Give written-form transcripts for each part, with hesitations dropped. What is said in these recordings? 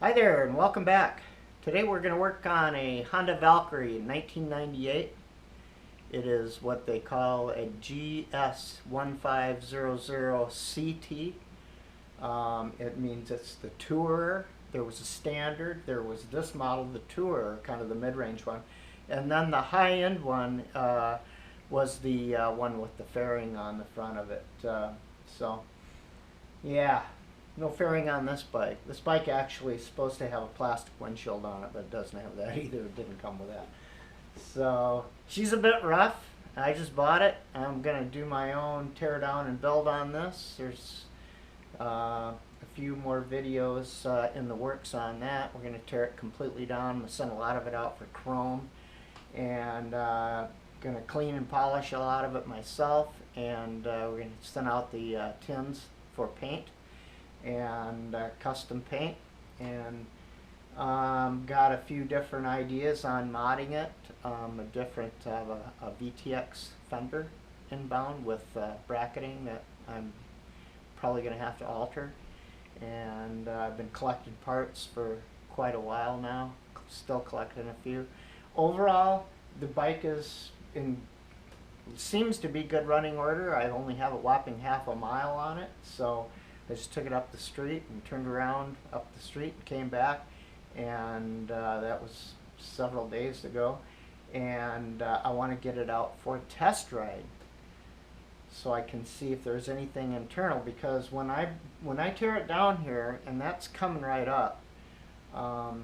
Hi there and welcome back. Today we're going to work on a Honda Valkyrie 1998. It is what they call a GS1500CT. It means it's the Tourer. There was a standard. There was this model, the Tourer, kind of the mid-range one. And then the high-end one was the one with the fairing on the front of it. Yeah. No fairing on this bike. This bike actually is supposed to have a plastic windshield on it, but it doesn't have that either. It didn't come with that. So she's a bit rough. I just bought it. I'm going to do my own tear down and build on this. There's a few more videos in the works on that. We're going to tear it completely down. I'm going to send a lot of it out for chrome. And going to clean and polish a lot of it myself. And we're going to send out the tins for paint and custom paint, and got a few different ideas on modding it. A VTX fender inbound with bracketing that I'm probably going to have to alter, and I've been collecting parts for quite a while now, still collecting a few. Overall, the bike seems to be good running order. I only have a whopping half a mile on it, so I just took it up the street and turned around up the street and came back, and that was several days ago. And I want to get it out for a test ride so I can see if there's anything internal, because when I tear it down here, and that's coming right up, I'm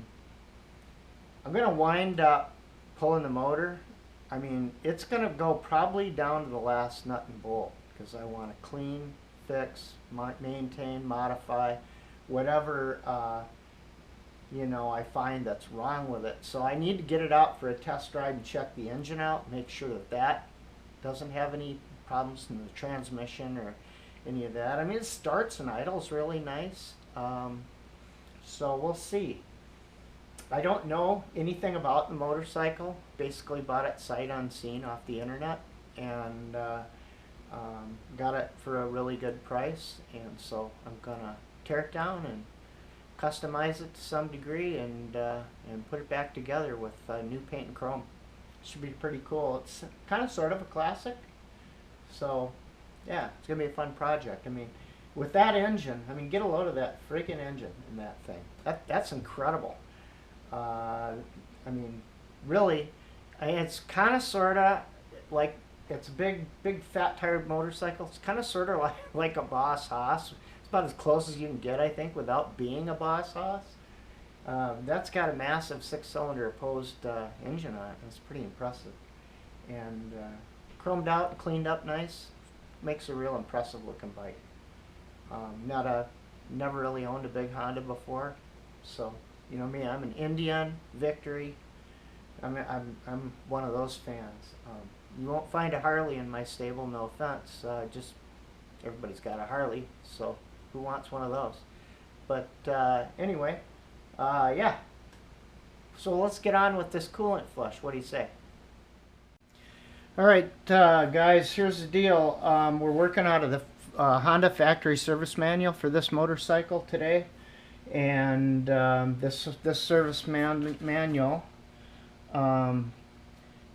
going to wind up pulling the motor. I mean, it's going to go probably down to the last nut and bolt, because I want to clean, fix, maintain, modify, whatever I find that's wrong with it. So I need to get it out for a test ride and check the engine out, make sure that doesn't have any problems in the transmission or any of that. I mean, it starts and idles really nice, so we'll see. I don't know anything about the motorcycle. Basically bought it sight unseen off the internet, and got it for a really good price, and so I'm gonna tear it down and customize it to some degree, and put it back together with new paint and chrome. Should be pretty cool. It's kind of sort of a classic, so yeah, it's gonna be a fun project. I mean, with that engine, I mean, get a load of that freaking engine in that thing. That's incredible. I mean, really, it's kind of sort of like, it's a big fat tired motorcycle. It's kind of sort of like a Boss Haas. It's about as close as you can get, I think, without being a Boss Haas. That's got a massive 6-cylinder opposed engine on it. It's pretty impressive. And chromed out and cleaned up nice. Makes a real impressive looking bike. Never really owned a big Honda before, so you know me, I'm an Indian, Victory. I'm one of those fans. You won't find a Harley in my stable, no offense. Just everybody's got a Harley, so who wants one of those? But anyway, yeah. So let's get on with this coolant flush. What do you say? All right, guys, here's the deal. We're working out of the Honda factory service manual for this motorcycle today, and this service manual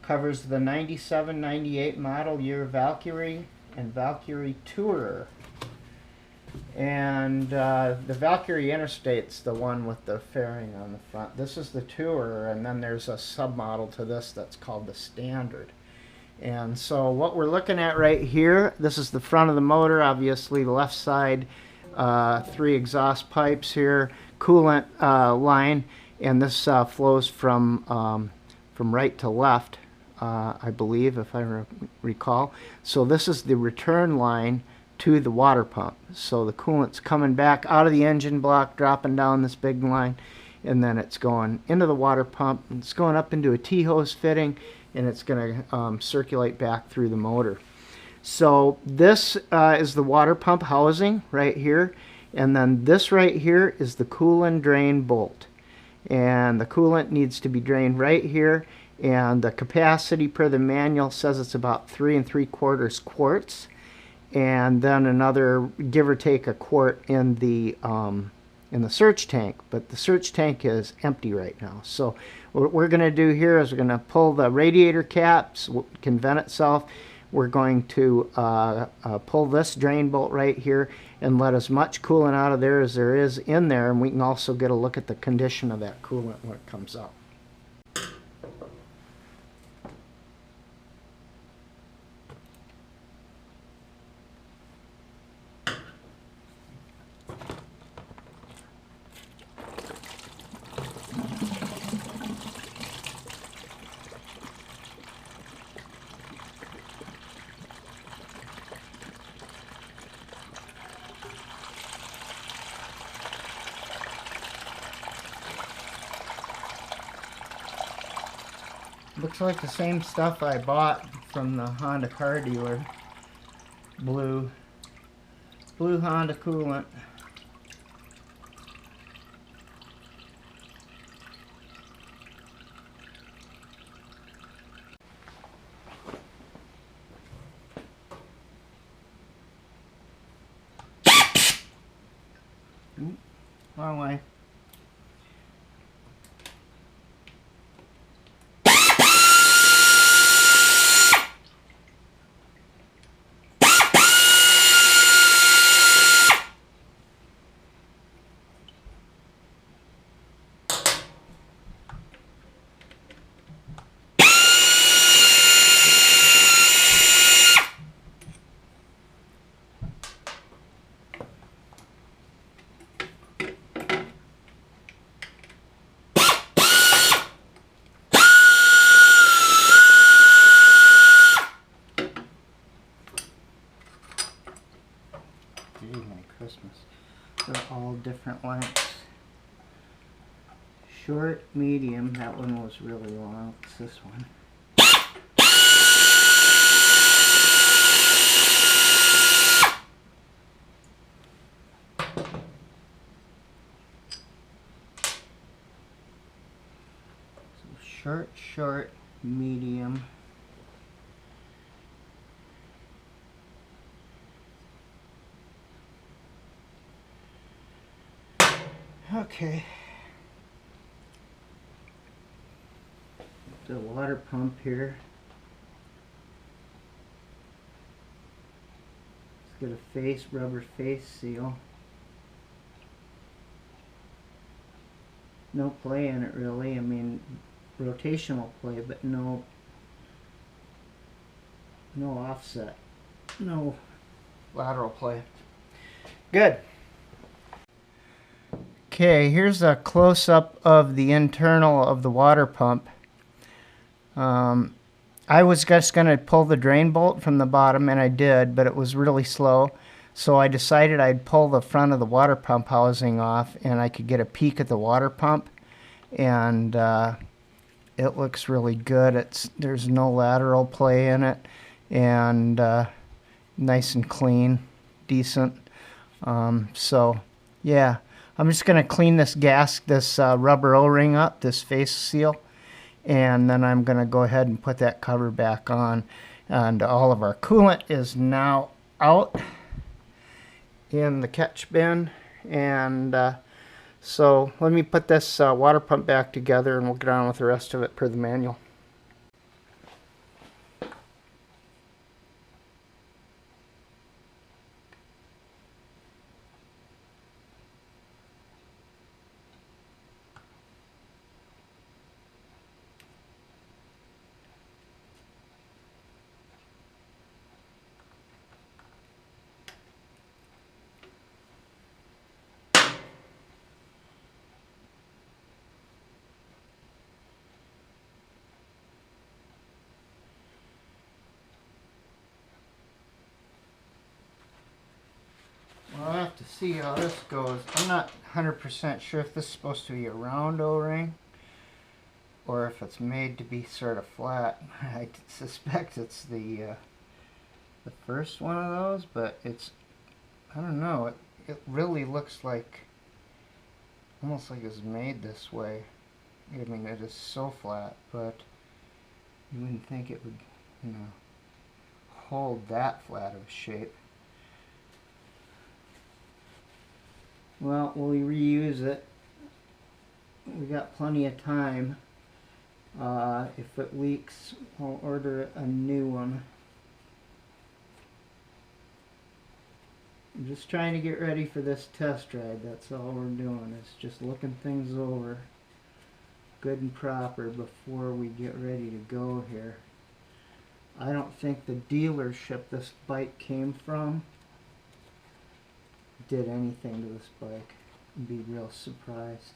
covers the 97-98 model year Valkyrie and Valkyrie Tourer. And the Valkyrie Interstate's the one with the fairing on the front. This is the Tourer, and then there's a submodel to this that's called the Standard. And so what we're looking at right here, this is the front of the motor, obviously the left side, 3 exhaust pipes here, coolant line, and this flows from right to left, I believe, if I recall. So this is the return line to the water pump. So the coolant's coming back out of the engine block, dropping down this big line, and then it's going into the water pump, and it's going up into a T-hose fitting, and it's going to circulate back through the motor. So this is the water pump housing right here, and then this right here is the coolant drain bolt. And the coolant needs to be drained right here, and the capacity per the manual says it's about 3 3/4 quarts, and then another, give or take, a quart in the in the search tank, but the search tank is empty right now. So what we're going to do here is we're going to pull the radiator caps, can vent itself. We're going to pull this drain bolt right here and let as much coolant out of there as there is in there, and we can also get a look at the condition of that coolant when it comes out. Looks like the same stuff I bought from the Honda car dealer. Blue Honda coolant. Wrong way. Christmas. They're all different lengths. Short, medium, that one was really long. It's this one. So short, medium. Okay. The water pump here. It's got a rubber face seal. No play in it really. I mean, rotational play, but no offset. No lateral play. Good. Okay, here's a close-up of the internal of the water pump. I was just going to pull the drain bolt from the bottom, and I did, but it was really slow. So I decided I'd pull the front of the water pump housing off, and I could get a peek at the water pump. And it looks really good. There's no lateral play in it, and nice and clean, decent. So yeah. I'm just going to clean this rubber O-ring up, this face seal, and then I'm going to go ahead and put that cover back on. And all of our coolant is now out in the catch bin. And so let me put this water pump back together, and we'll get on with the rest of it per the manual. Well, I'll have to see how this goes. I'm not 100% sure if this is supposed to be a round O-ring or if it's made to be sort of flat. I suspect it's the first one of those, but I don't know, it really looks like, almost like it's made this way. I mean, it is so flat, but you wouldn't think it would, hold that flat of a shape. Well, we'll reuse it. We got plenty of time. If it leaks, I'll order a new one. I'm just trying to get ready for this test ride. That's all we're doing, is just looking things over good and proper before we get ready to go here. I don't think the dealership this bike came from did anything to this bike. I'd be real surprised.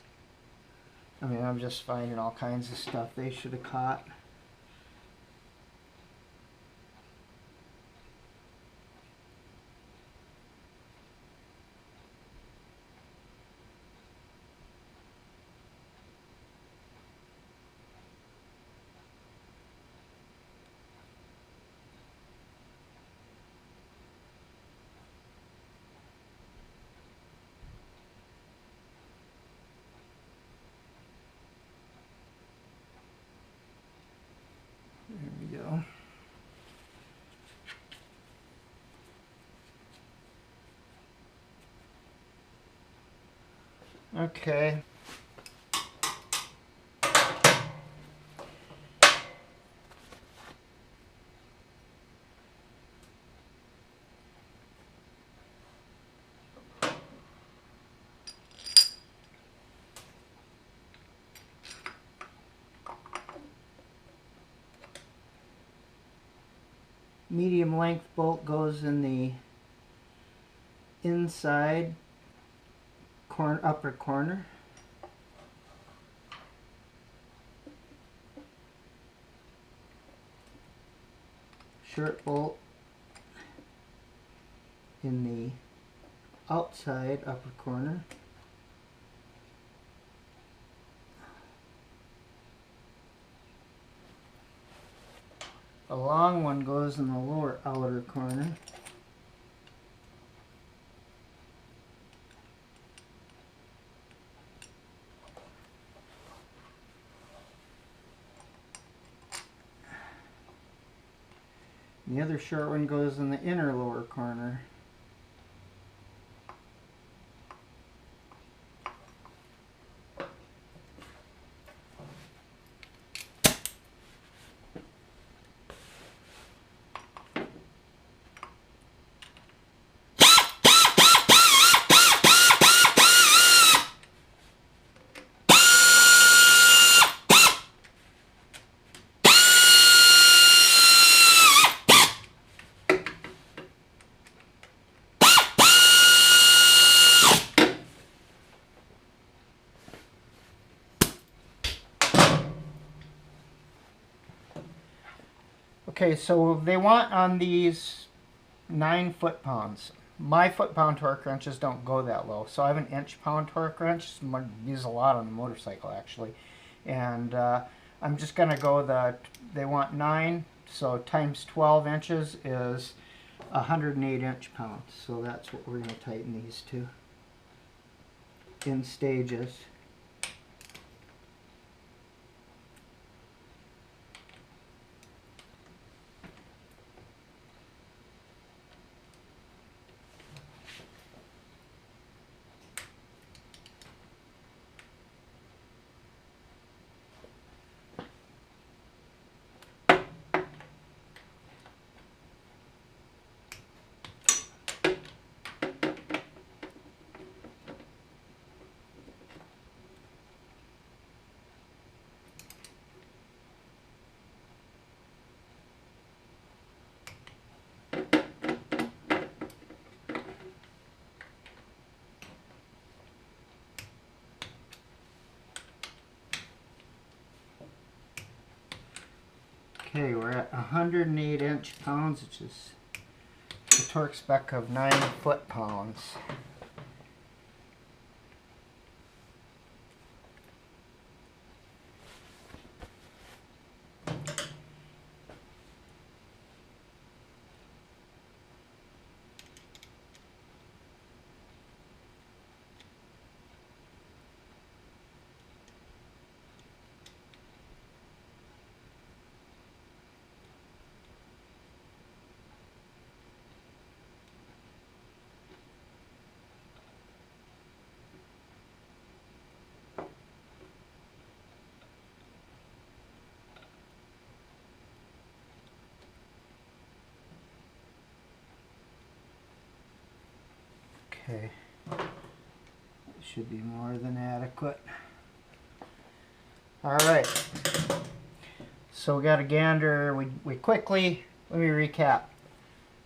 I mean, I'm just finding all kinds of stuff they should have caught. There we go. Okay. Medium length bolt goes in the inside upper corner. Short bolt in the outside upper corner. A long one goes in the lower outer corner. The other short one goes in the inner lower corner. Okay, so they want on these 9 foot-pounds. My foot-pound torque wrenches don't go that low, so I have an inch-pound torque wrench. I use a lot on the motorcycle, actually. And I'm just going to go they want 9, so times 12 inches is 108 inch-pounds. So that's what we're going to tighten these to in stages. Okay, we're at 108 inch-pounds, which is the torque spec of 9 foot-pounds. Okay. Should be more than adequate. All right. So we got a gander. We quickly, let me recap.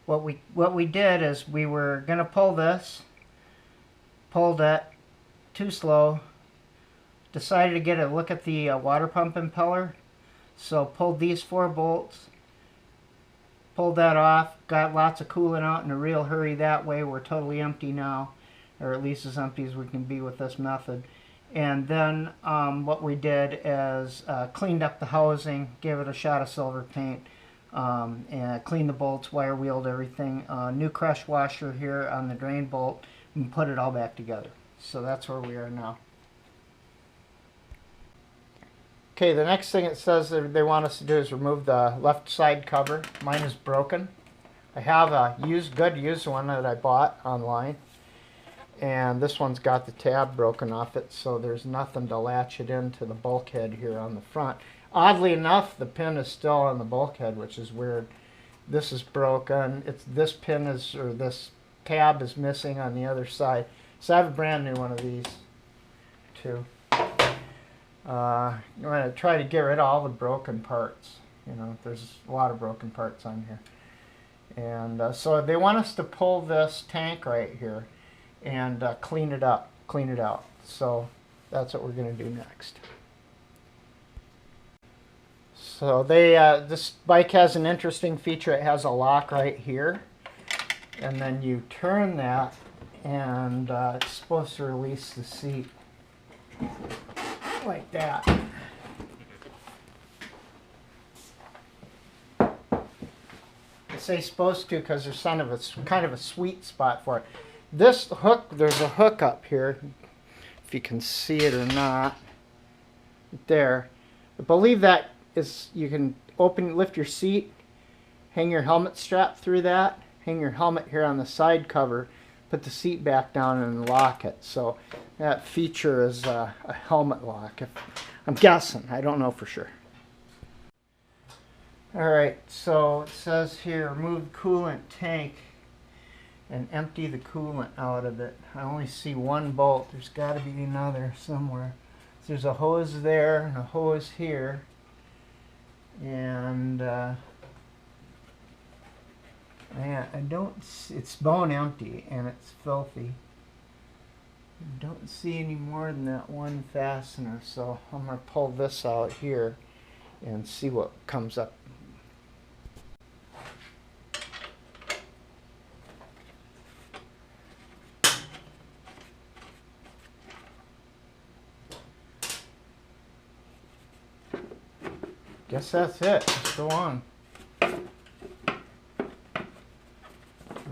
What we did is we were gonna pull this, pulled it too slow, decided to get a look at the water pump impeller. So pulled these 4 bolts, pulled that off, got lots of coolant out in a real hurry that way. We're totally empty now, or at least as empty as we can be with this method. And then what we did is cleaned up the housing, gave it a shot of silver paint, and cleaned the bolts, wire wheeled everything. New crush washer here on the drain bolt, and put it all back together. So that's where we are now. Okay, the next thing it says that they want us to do is remove the left side cover. Mine is broken. I have a good used one that I bought online. And this one's got the tab broken off it, so there's nothing to latch it into the bulkhead here on the front. Oddly enough, the pin is still on the bulkhead, which is weird. This is broken. This pin is, or this tab is missing on the other side. So I have a brand new one of these too. I'm going to try to get rid of all the broken parts. You know, there's a lot of broken parts on here. And so they want us to pull this tank right here and clean it up, clean it out. So that's what we're going to do next. So this bike has an interesting feature. It has a lock right here, and then you turn that, and it's supposed to release the seat like that. I say supposed to because there's kind of a sweet spot for it. This hook, there's a hook up here, if you can see it or not, there. I believe that is, you can lift your seat, hang your helmet strap through that, hang your helmet here on the side cover, put the seat back down and lock it. So that feature is a helmet lock. I'm guessing, I don't know for sure. Alright, so it says here, remove coolant tank and empty the coolant out of it. I only see one bolt. There's got to be another somewhere. So there's a hose there and a hose here. And man, I don't see, it's bone empty and it's filthy. I don't see any more than that one fastener, so I'm going to pull this out here and see what comes up. Guess that's it. Let's go on.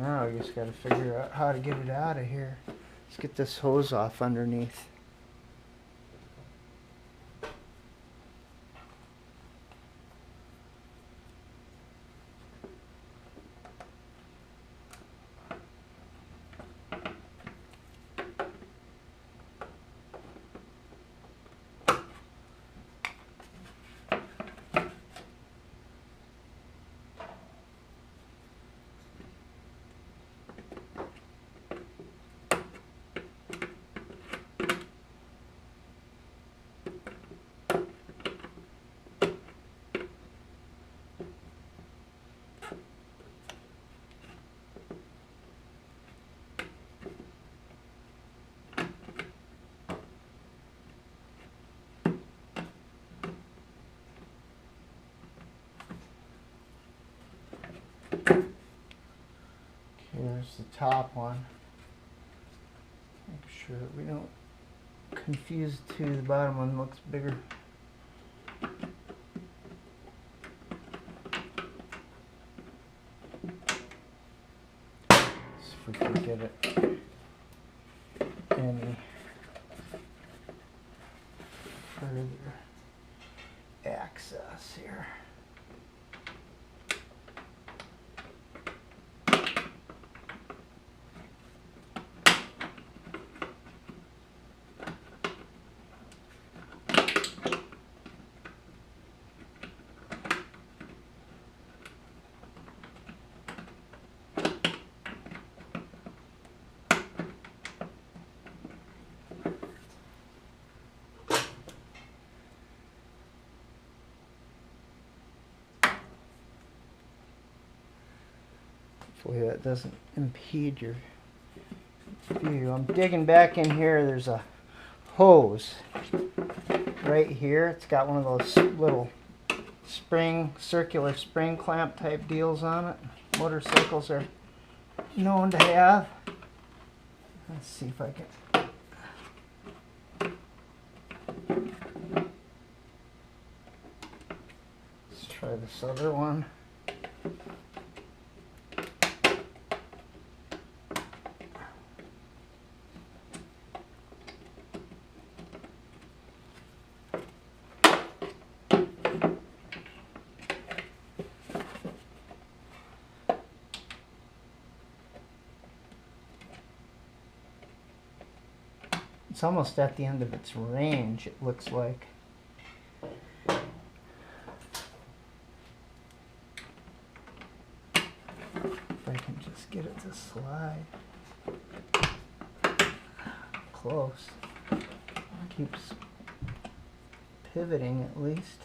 Now we just got to figure out how to get it out of here. Let's get this hose off underneath. Here's the top one. Make sure we don't confuse the two. The bottom one looks bigger. See if we can get it any further access here. Hopefully that doesn't impede your view. I'm digging back in here. There's a hose right here. It's got one of those little circular spring clamp type deals on it. Motorcycles are known to have. Let's see if I can. Let's try this other one. It's almost at the end of its range, it looks like. If I can just get it to slide. Close. Keeps pivoting at least.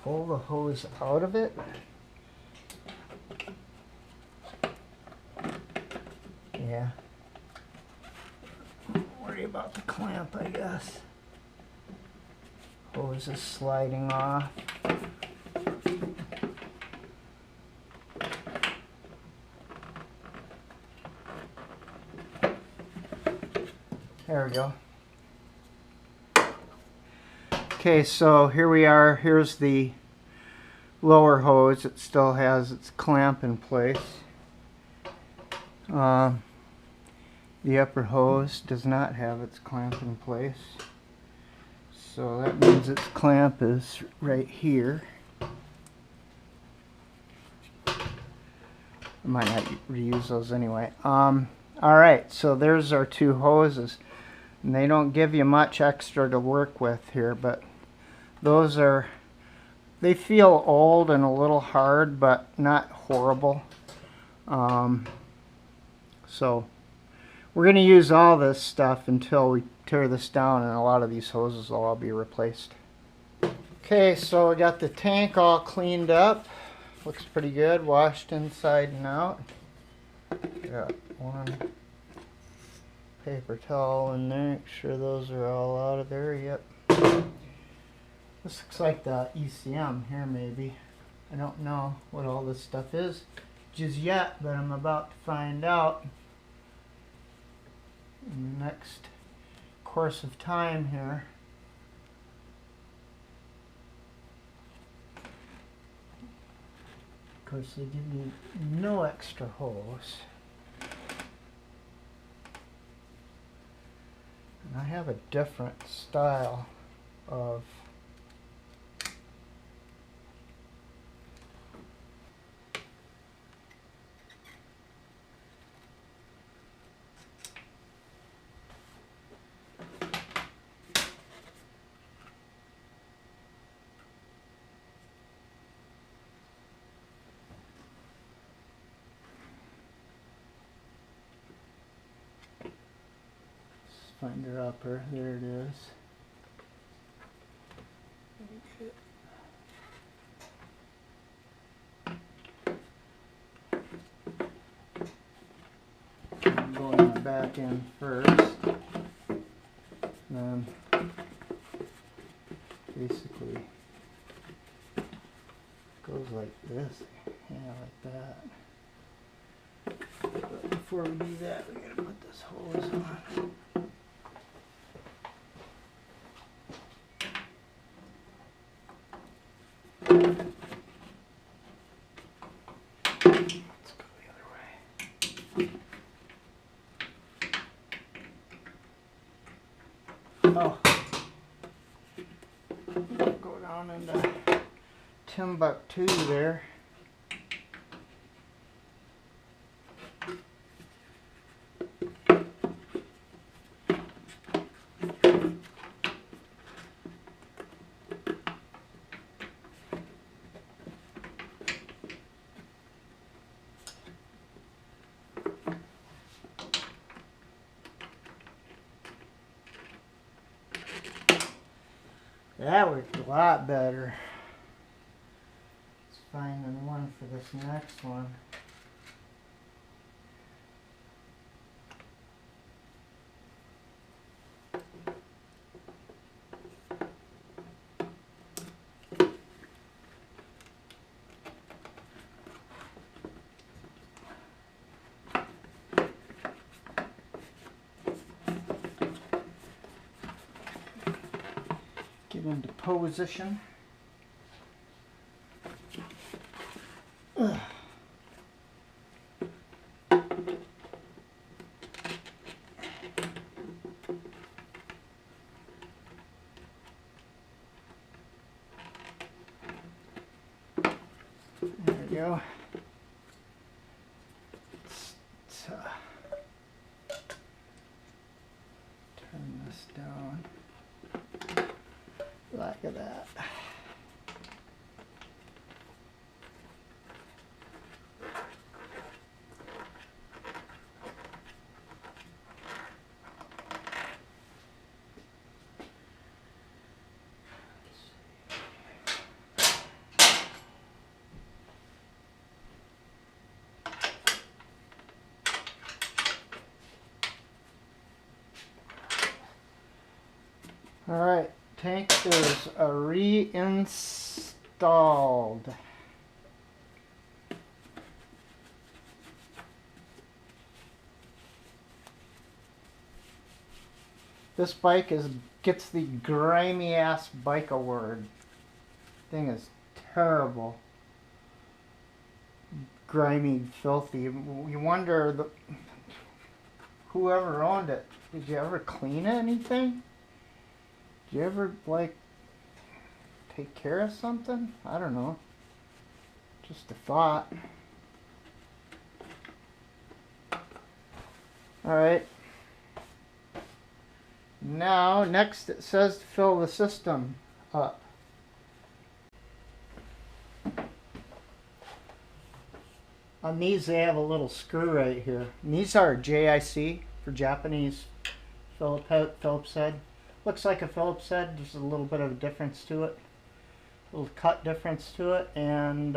Pull the hose out of it. Yeah. Don't worry about the clamp, I guess. Hose is sliding off. There we go. Okay, so here we are. Here's the lower hose. It still has its clamp in place. The upper hose does not have its clamp in place. So that means its clamp is right here. I might not reuse those anyway. Alright, so there's our two hoses. And they don't give you much extra to work with here, but those are, they feel old and a little hard, but not horrible. So we're going to use all this stuff until we tear this down, and a lot of these hoses will all be replaced. Okay, so I got the tank all cleaned up. Looks pretty good, washed inside and out. Got one paper towel in there, make sure those are all out of there. Yep. This looks like the ECM here, maybe. I don't know what all this stuff is just yet, but I'm about to find out in the next course of time here. Of course, they give you no extra hose. And I have a different style of find her upper. There it is. I'm going the back end first. Then basically goes like this. Yeah, like that. But before we do that, we gotta put this hose on. Oh, go down into Timbuktu there. That worked a lot better. Let's find the one for this next one. Get into position. Ugh. There we go. Let's turn this down. Like that. All right, tank is reinstalled. This bike gets the grimy ass bike award. Thing is terrible. Grimy, filthy. You wonder whoever owned it. Did you ever clean anything? Did you ever, like, take care of something? I don't know. Just a thought. Alright. Now, next it says to fill the system up. On these they have a little screw right here. And these are JIC for Japanese Phillips head. Looks like a Phillips head, just a little bit of a difference to it. A little cut difference to it. And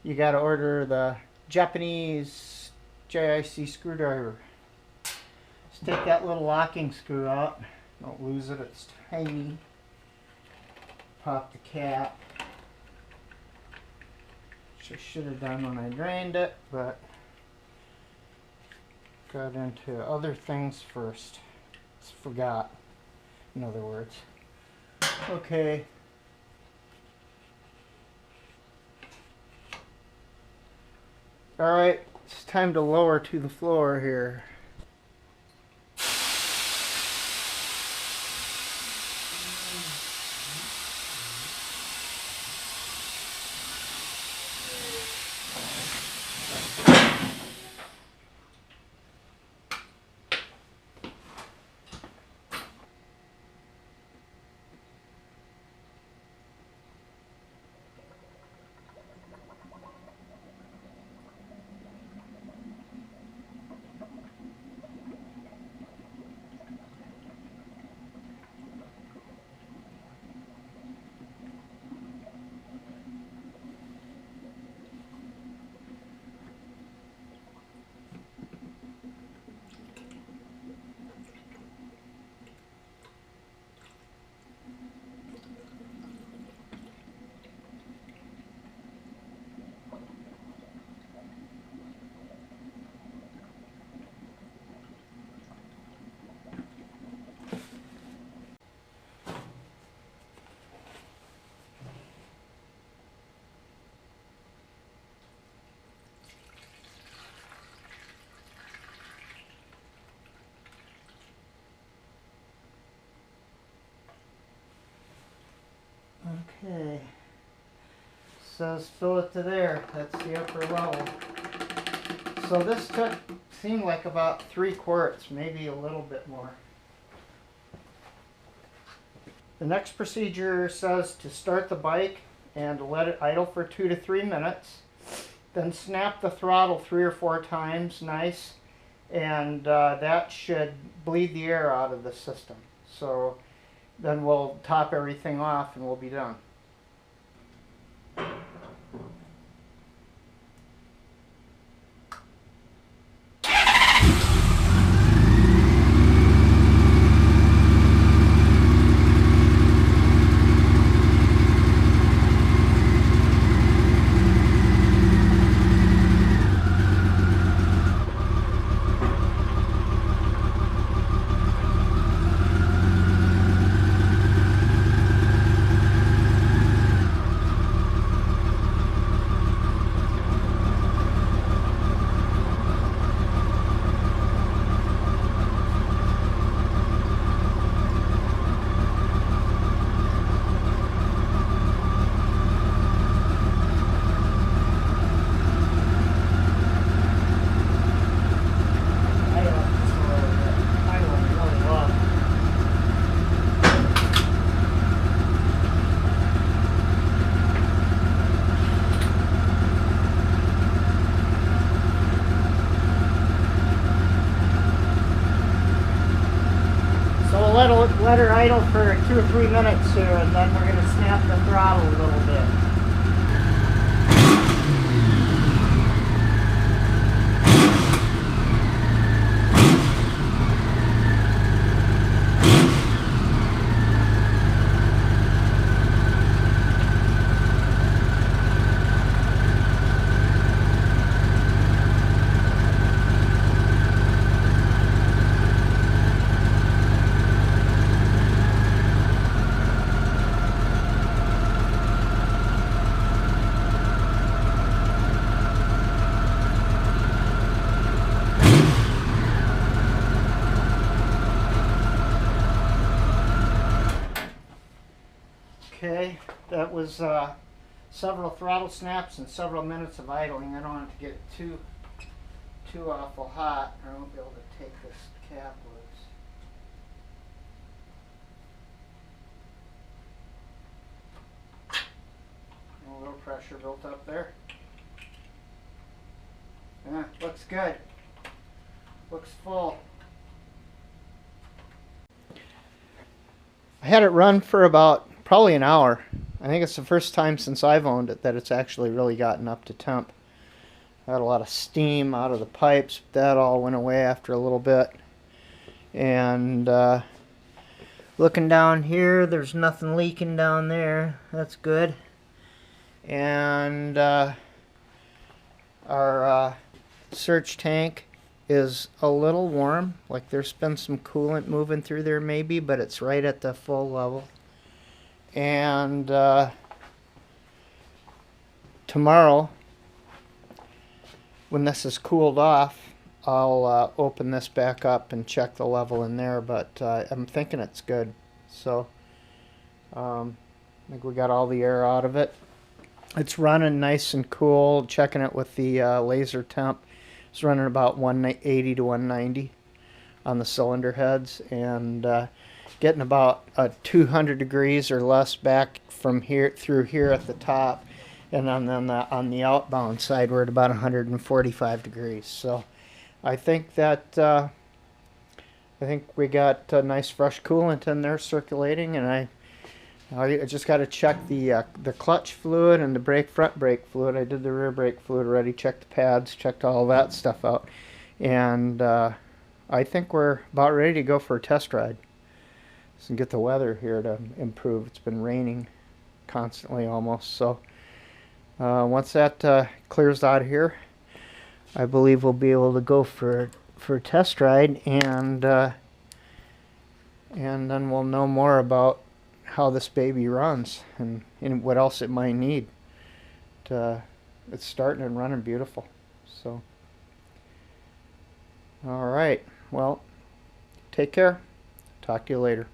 you got to order the Japanese JIC screwdriver. Just take that little locking screw out. Don't lose it, it's tiny. Pop the cap. Which I should have done when I drained it, but got into other things first. Just forgot. In other words. Okay. Alright, it's time to lower to the floor here. Okay, says fill it to there, that's the upper level. So this seemed like about 3 quarts, maybe a little bit more. The next procedure says to start the bike and let it idle for 2 to 3 minutes. Then snap the throttle 3 or 4 times, nice, and that should bleed the air out of the system. So then we'll top everything off and we'll be done. Let her idle for 2 or 3 minutes here, and then we're going to snap the throttle a little bit. Okay, that was several throttle snaps and several minutes of idling. I don't want it to get too awful hot, or I won't be able to take this cap loose. A little pressure built up there. Yeah, looks good. Looks full. I had it run for about probably an hour. I think it's the first time since I've owned it that it's actually really gotten up to temp. I had a lot of steam out of the pipes, but that all went away after a little bit. And looking down here, there's nothing leaking down there. That's good. And our search tank is a little warm. Like there's been some coolant moving through there maybe, but it's right at the full level. And tomorrow, when this is cooled off, I'll open this back up and check the level in there, but I'm thinking it's good. So I think we got all the air out of it. It's running nice and cool. Checking it with the laser temp. It's running about 180 to 190 on the cylinder heads, and getting about 200 degrees or less back from here through here at the top, and on the outbound side we're at about 145 degrees. So I think that I think we got nice fresh coolant in there circulating, and I just got to check the clutch fluid and the front brake fluid. I did the rear brake fluid already, checked the pads, checked all that stuff out, and I think we're about ready to go for a test ride. And get the weather here to improve. It's been raining constantly almost, so once that clears out here, I believe we'll be able to go for a test ride, and then we'll know more about how this baby runs and what else it might need. It's starting and running beautiful. So all right, well, take care. Talk to you later.